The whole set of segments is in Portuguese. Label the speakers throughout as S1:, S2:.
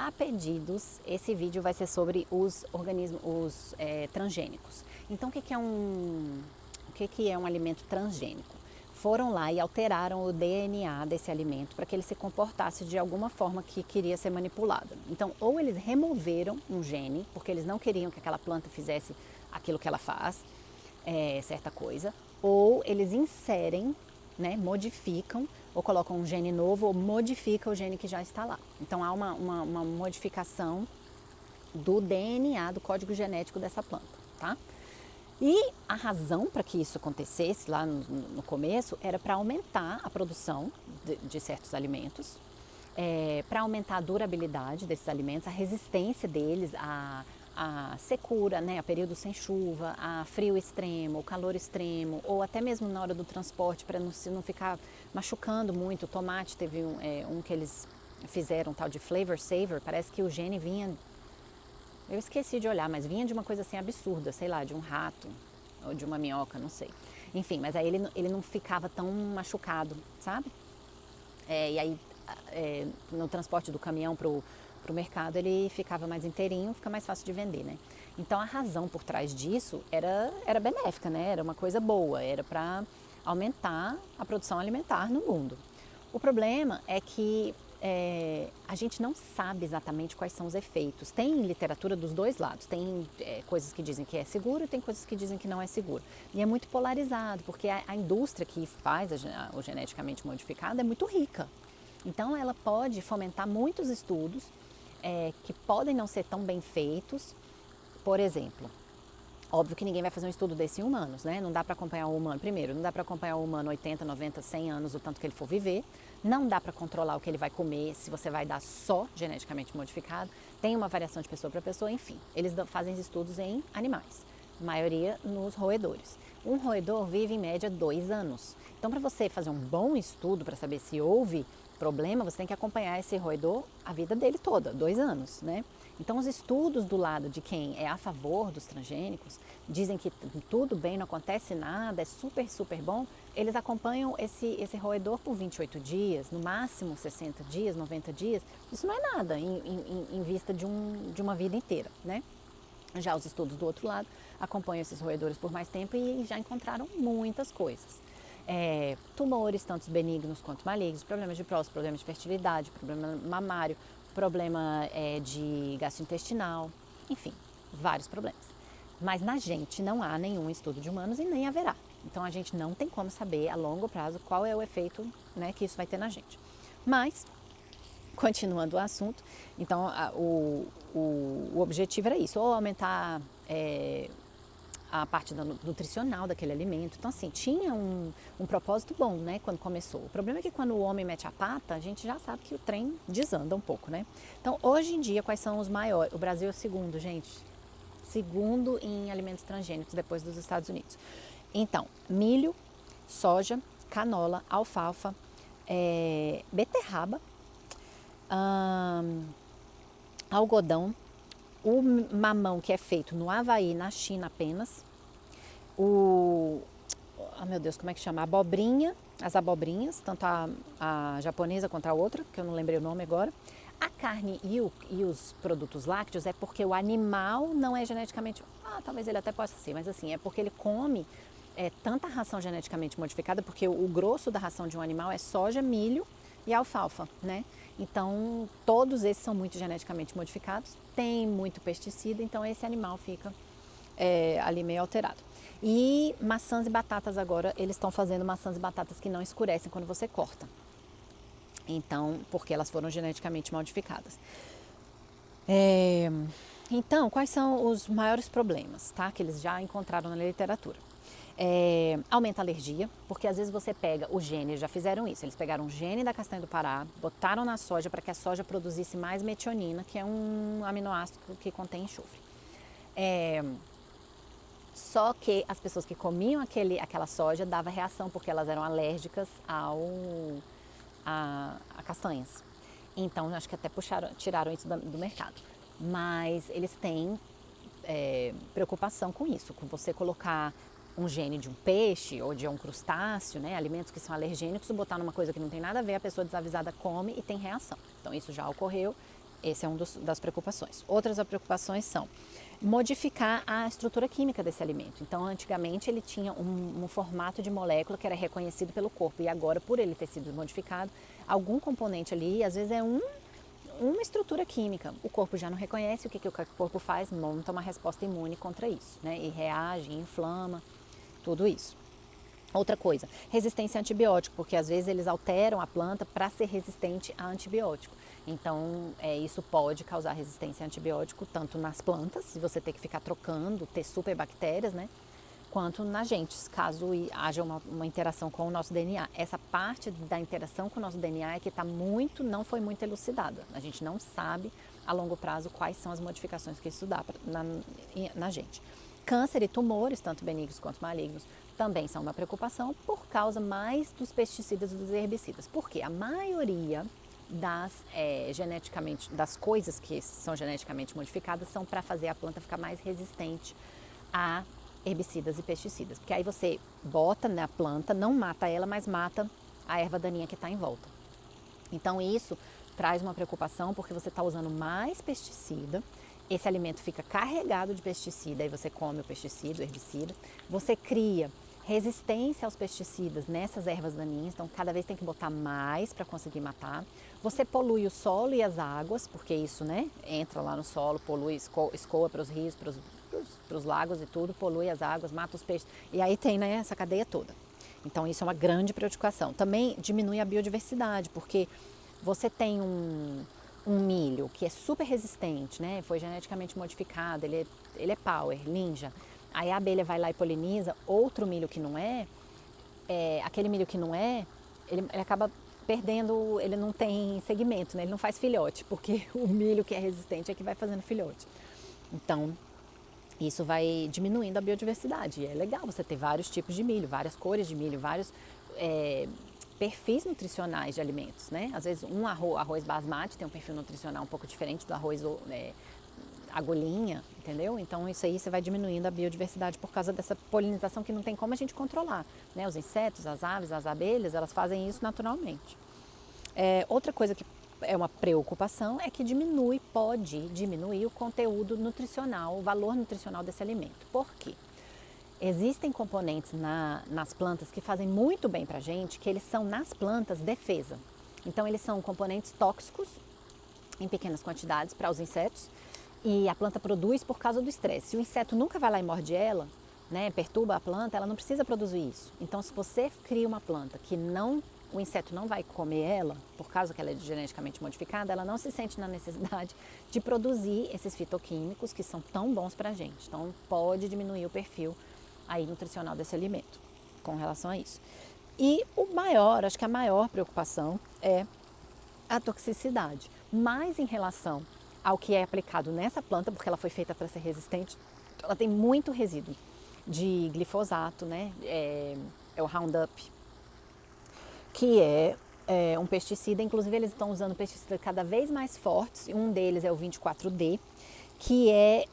S1: a pedidos, esse vídeo vai ser sobre os organismos, transgênicos. Então, o que é um alimento transgênico? Foram lá e alteraram o DNA desse alimento para que ele se comportasse de alguma forma que queria ser manipulado. Então, ou eles removeram um gene, porque eles não queriam que aquela planta fizesse aquilo que ela faz, certa coisa, ou eles inserem, né, modificam, ou colocam um gene novo, ou modificam o gene que já está lá. Então, há uma modificação do DNA, do código genético dessa planta, tá? E a razão para que isso acontecesse lá no começo era para aumentar a produção de certos alimentos, para aumentar a durabilidade desses alimentos, a resistência deles a secura, né, a período sem chuva, a frio extremo, calor extremo, ou até mesmo na hora do transporte, para não ficar machucando muito. O tomate teve um que eles fizeram, um tal de Flavor Saver, parece que o gene vinha... Eu esqueci de olhar, mas vinha de uma coisa assim absurda, sei lá, de um rato ou de uma minhoca, não sei. Enfim, mas aí ele não ficava tão machucado, sabe? E aí no transporte do caminhão pro mercado ele ficava mais inteirinho, fica mais fácil de vender, né? Então a razão por trás disso era benéfica, né? Era uma coisa boa, era para aumentar a produção alimentar no mundo. O problema é que a gente não sabe exatamente quais são os efeitos. Tem literatura dos dois lados, tem coisas que dizem que é seguro e tem coisas que dizem que não é seguro. E é muito polarizado, porque a indústria que faz o geneticamente modificado é muito rica. Então ela pode fomentar muitos estudos que podem não ser tão bem feitos. Por exemplo, óbvio que ninguém vai fazer um estudo desse em humanos, né? Não dá para acompanhar o humano. Primeiro, não dá para acompanhar o humano 80, 90, 100 anos, o tanto que ele for viver. Não dá para controlar o que ele vai comer, se você vai dar só geneticamente modificado. Tem uma variação de pessoa para pessoa, enfim. Eles fazem estudos em animais, maioria nos roedores. Um roedor vive em média 2 anos. Então, para você fazer um bom estudo para saber se houve problema, você tem que acompanhar esse roedor a vida dele toda, 2 anos, né? Então, os estudos do lado de quem é a favor dos transgênicos, dizem que tudo bem, não acontece nada, é super, super bom. Eles acompanham esse roedor por 28 dias, no máximo 60 dias, 90 dias. Isso não é nada em vista de uma vida inteira, né? Já os estudos do outro lado acompanham esses roedores por mais tempo e já encontraram muitas coisas. Tumores, tanto benignos quanto malignos, problemas de próstata, problemas de fertilidade, problema mamário, problema de gastrointestinal, enfim, vários problemas. Mas na gente não há nenhum estudo de humanos e nem haverá. Então a gente não tem como saber a longo prazo qual é o efeito, né, que isso vai ter na gente. Mas, continuando o assunto, então o objetivo era isso, ou aumentar a parte nutricional daquele alimento. Então, assim, tinha um propósito bom, né, quando começou. O problema é que quando o homem mete a pata, a gente já sabe que o trem desanda um pouco, né? Então, hoje em dia, quais são os maiores? O Brasil é o segundo, gente. Segundo em alimentos transgênicos, depois dos Estados Unidos. Então, milho, soja, canola, alfafa, beterraba, algodão, o mamão que é feito no Havaí, na China apenas, meu Deus, como é que chama? Abobrinha, as abobrinhas, tanto a japonesa quanto a outra, que eu não lembrei o nome agora. A carne e os produtos lácteos é porque o animal não é geneticamente... talvez ele até possa ser, mas assim, é porque ele come tanta ração geneticamente modificada, porque o grosso da ração de um animal é soja, milho e alfalfa, né? Então, todos esses são muito geneticamente modificados, tem muito pesticida, então esse animal fica ali meio alterado. E maçãs e batatas agora, eles estão fazendo maçãs e batatas que não escurecem quando você corta. Então, porque elas foram geneticamente modificadas. Então, quais são os maiores problemas, tá? Que eles já encontraram na literatura? Aumenta a alergia, porque às vezes você pega o gene, eles já fizeram isso, eles pegaram o gene da castanha do Pará, botaram na soja para que a soja produzisse mais metionina, que é um aminoácido que contém enxofre. Só que as pessoas que comiam aquela soja dava reação, porque elas eram alérgicas a castanhas. Então, acho que até tiraram isso do mercado. Mas eles têm preocupação com isso, com você colocar um gene de um peixe ou de um crustáceo, né, alimentos que são alergênicos, botar numa coisa que não tem nada a ver, a pessoa desavisada come e tem reação. Então isso já ocorreu Esse é das preocupações. Outras preocupações são modificar a estrutura química desse alimento. Então, antigamente ele tinha um formato de molécula que era reconhecido pelo corpo, e agora, por ele ter sido modificado, algum componente ali, às vezes é uma estrutura química, o corpo já não reconhece. O que o corpo faz? Monta uma resposta imune contra isso, né? E reage, inflama, tudo isso. Outra coisa, resistência a antibiótico, porque às vezes eles alteram a planta para ser resistente a antibiótico. Então, isso pode causar resistência a antibiótico tanto nas plantas, se você ter que ficar trocando, ter superbactérias, né? Quanto na gente, caso haja uma interação com o nosso DNA. Essa parte da interação com o nosso DNA é que não foi muito elucidada. A gente não sabe a longo prazo quais são as modificações que isso dá na gente. Câncer e tumores, tanto benignos quanto malignos, também são uma preocupação por causa mais dos pesticidas e dos herbicidas. Porque a maioria das coisas que são geneticamente modificadas são para fazer a planta ficar mais resistente a herbicidas e pesticidas. Porque aí você bota na planta, não mata ela, mas mata a erva daninha que está em volta. Então isso traz uma preocupação porque você está usando mais pesticida, esse alimento fica carregado de pesticida, aí você come o pesticida, o herbicida, você cria resistência aos pesticidas nessas ervas daninhas, então cada vez tem que botar mais para conseguir matar. Você polui o solo e as águas, porque isso, né, entra lá no solo, polui, escoa para os rios, para os lagos e tudo, polui as águas, mata os peixes, e aí tem, né, essa cadeia toda. Então isso é uma grande preocupação. Também diminui a biodiversidade, porque você tem um milho que é super resistente, né, foi geneticamente modificado, ele é power, ninja. Aí a abelha vai lá e poliniza outro milho que não aquele milho que não ele acaba perdendo, ele não tem segmento, né? Ele não faz filhote, porque o milho que é resistente é que vai fazendo filhote. Então, isso vai diminuindo a biodiversidade. E é legal você ter vários tipos de milho, várias cores de milho, vários perfis nutricionais de alimentos, né? Às vezes arroz basmati tem um perfil nutricional um pouco diferente do arroz agulhinha, entendeu? Então isso aí você vai diminuindo a biodiversidade por causa dessa polinização que não tem como a gente controlar, né? Os insetos, as aves, as abelhas, elas fazem isso naturalmente. Outra coisa que é uma preocupação é que pode diminuir o conteúdo nutricional, o valor nutricional desse alimento. Por quê? Existem componentes nas plantas que fazem muito bem pra gente, que eles são nas plantas defesa. Então eles são componentes tóxicos em pequenas quantidades para os insetos, e a planta produz por causa do estresse. Se o inseto nunca vai lá e morde ela, né, perturba a planta, ela não precisa produzir isso. Então, se você cria uma planta que o inseto não vai comer ela, por causa que ela é geneticamente modificada, ela não se sente na necessidade de produzir esses fitoquímicos que são tão bons para a gente. Então, pode diminuir o perfil aí nutricional desse alimento com relação a isso. E acho que a maior preocupação é a toxicidade, mais em relação ao que é aplicado nessa planta, porque ela foi feita para ser resistente. Ela tem muito resíduo de glifosato, né? É o Roundup, que é um pesticida. Inclusive eles estão usando pesticidas cada vez mais fortes, e um deles é o 24D, que é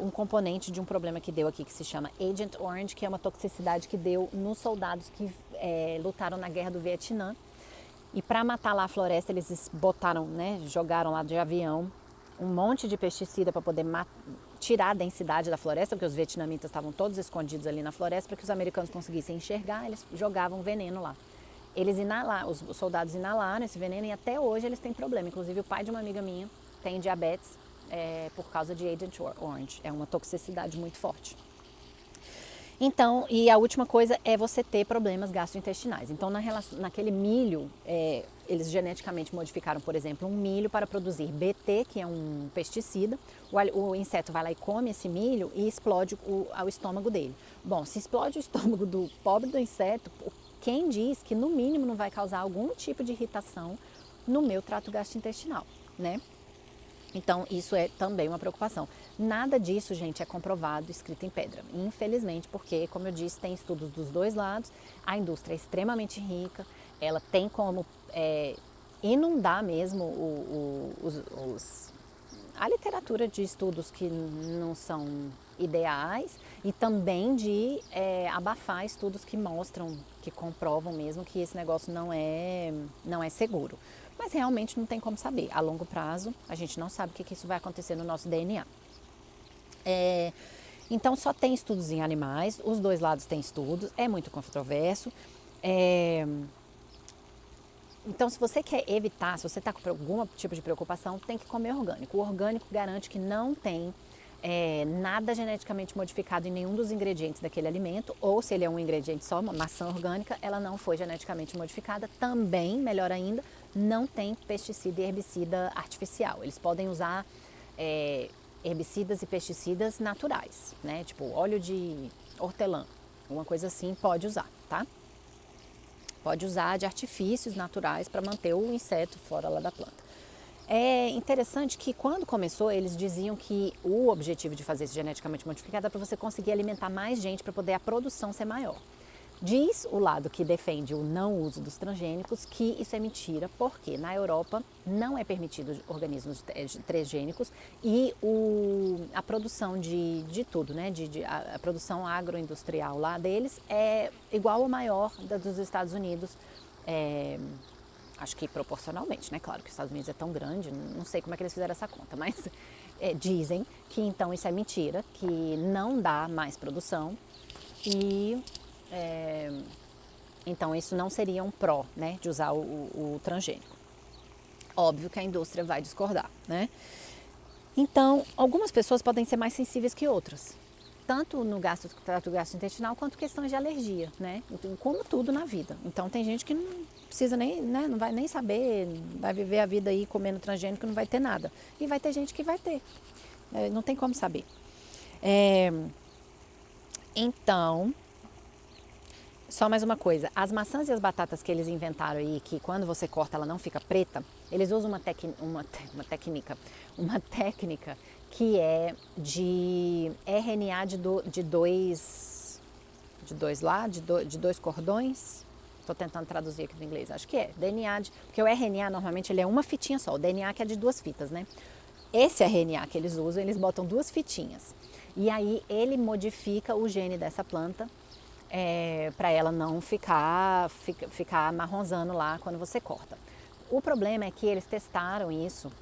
S1: um componente de um problema que deu aqui, que se chama Agent Orange, que é uma toxicidade que deu nos soldados que lutaram na guerra do Vietnã. E para matar lá a floresta, eles botaram, né, jogaram lá de avião um monte de pesticida para poder tirar a densidade da floresta, porque os vietnamitas estavam todos escondidos ali na floresta, para que os americanos conseguissem enxergar, eles jogavam veneno lá. Os soldados inalaram esse veneno, e até hoje eles têm problema. Inclusive o pai de uma amiga minha tem diabetes por causa de Agent Orange. É uma toxicidade muito forte. Então, e a última coisa é você ter problemas gastrointestinais. Então, naquele milho, eles geneticamente modificaram, por exemplo, um milho para produzir BT, que é um pesticida. O inseto vai lá e come esse milho e explode o estômago dele. Bom, se explode o estômago do pobre do inseto, quem diz que no mínimo não vai causar algum tipo de irritação no meu trato gastrointestinal, né? Então, isso é também uma preocupação. Nada disso, gente, é comprovado, escrito em pedra. Infelizmente, porque, como eu disse, tem estudos dos dois lados. A indústria é extremamente rica, ela tem como inundar mesmo a literatura de estudos que não são ideais, e também de abafar estudos que mostram, que comprovam mesmo que esse negócio não é seguro. Mas realmente não tem como saber. A longo prazo, a gente não sabe o que isso vai acontecer no nosso DNA. Então, só tem estudos em animais, os dois lados têm estudos, é muito controverso. Então, se você quer evitar, se você está com algum tipo de preocupação, tem que comer orgânico. O orgânico garante que não tem nada geneticamente modificado em nenhum dos ingredientes daquele alimento, ou se ele é um ingrediente só, uma maçã orgânica, ela não foi geneticamente modificada. Também, melhor ainda, não tem pesticida e herbicida artificial. Eles podem usar herbicidas e pesticidas naturais, né? Tipo óleo de hortelã, uma coisa assim, pode usar, tá? Pode usar de artifícios naturais para manter o inseto fora lá da planta. É interessante que quando começou eles diziam que o objetivo de fazer isso geneticamente modificado é para você conseguir alimentar mais gente para poder a produção ser maior. Diz o lado que defende o não uso dos transgênicos que isso é mentira, porque na Europa não é permitido organismos transgênicos e a produção de tudo, né? A produção agroindustrial lá deles é igual ou maior da dos Estados Unidos, acho que proporcionalmente, né? Claro que os Estados Unidos é tão grande, não sei como é que eles fizeram essa conta, mas dizem que então isso é mentira, que não dá mais produção e então isso não seria um pró, né, de usar o transgênico. Óbvio que a indústria vai discordar, né? Então, algumas pessoas podem ser mais sensíveis que outras, tanto no trato gastrointestinal quanto questões de alergia, né? Como tudo na vida. Então tem gente que não precisa nem, né, não vai nem saber, vai viver a vida aí comendo transgênico, não vai ter nada. E vai ter gente que vai ter, não tem como saber. Então, só mais uma coisa, as maçãs e as batatas que eles inventaram aí, que quando você corta ela não fica preta, eles usam uma técnica que é de RNA de dois cordões. Estou tentando traduzir aqui do inglês, acho que é DNA, porque o RNA normalmente ele é uma fitinha só, o DNA que é de 2 fitas, né? Esse RNA que eles usam, eles botam 2 fitinhas e aí ele modifica o gene dessa planta para ela não ficar marronzando lá quando você corta. O problema é que eles testaram isso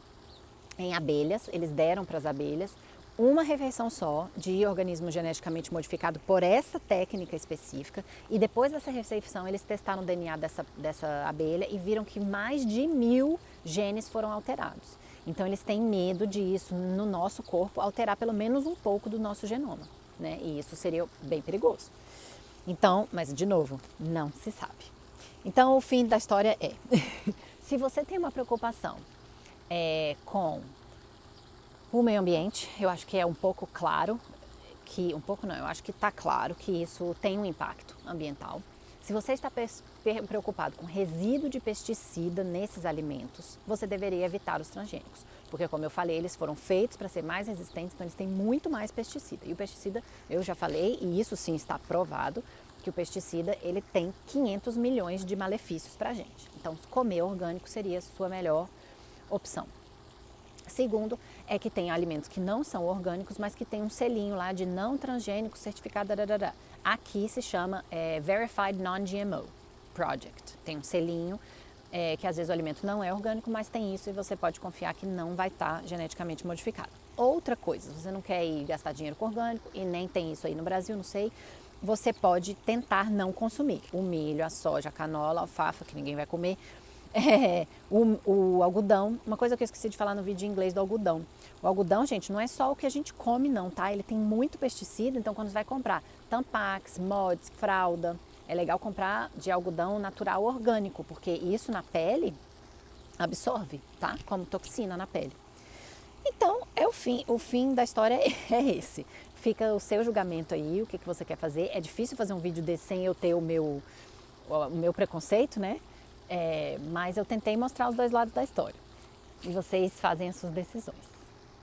S1: em abelhas, eles deram para as abelhas uma refeição só de organismo geneticamente modificado por essa técnica específica e depois dessa refeição eles testaram o DNA dessa abelha e viram que mais de 1000 genes foram alterados. Então eles têm medo disso no nosso corpo alterar pelo menos um pouco do nosso genoma, né? E isso seria bem perigoso. Então, mas de novo, não se sabe. Então o fim da história é, se você tem uma preocupação com o meio ambiente, eu acho que é um pouco claro, eu acho que está claro que isso tem um impacto ambiental. Se você está preocupado com resíduo de pesticida nesses alimentos, você deveria evitar os transgênicos. Porque, como eu falei, eles foram feitos para ser mais resistentes, então eles têm muito mais pesticida. E o pesticida, eu já falei, e isso sim está provado, que o pesticida ele tem 500 milhões de malefícios para a gente. Então, comer orgânico seria a sua melhor opção. Segundo, é que tem alimentos que não são orgânicos, mas que tem um selinho lá de não transgênico, certificado, dadadá. Aqui se chama Verified Non-GMO Project. Tem um selinho que às vezes o alimento não é orgânico, mas tem isso e você pode confiar que não vai estar geneticamente modificado. Outra coisa, você não quer ir gastar dinheiro com orgânico e nem tem isso aí no Brasil, não sei, você pode tentar não consumir o milho, a soja, a canola, a alfafa, que ninguém vai comer, o algodão. Uma coisa que eu esqueci de falar no vídeo em inglês do algodão. O algodão, gente, não é só o que a gente come não, tá? Ele tem muito pesticida, então quando você vai comprar Tampax, Mods, fralda, é legal comprar de algodão natural orgânico, porque isso na pele absorve, tá? Como toxina na pele. Então, o fim da história é esse. Fica o seu julgamento aí, o que você quer fazer. É difícil fazer um vídeo desse sem eu ter o meu preconceito, né? Mas eu tentei mostrar os dois lados da história. E vocês fazem as suas decisões.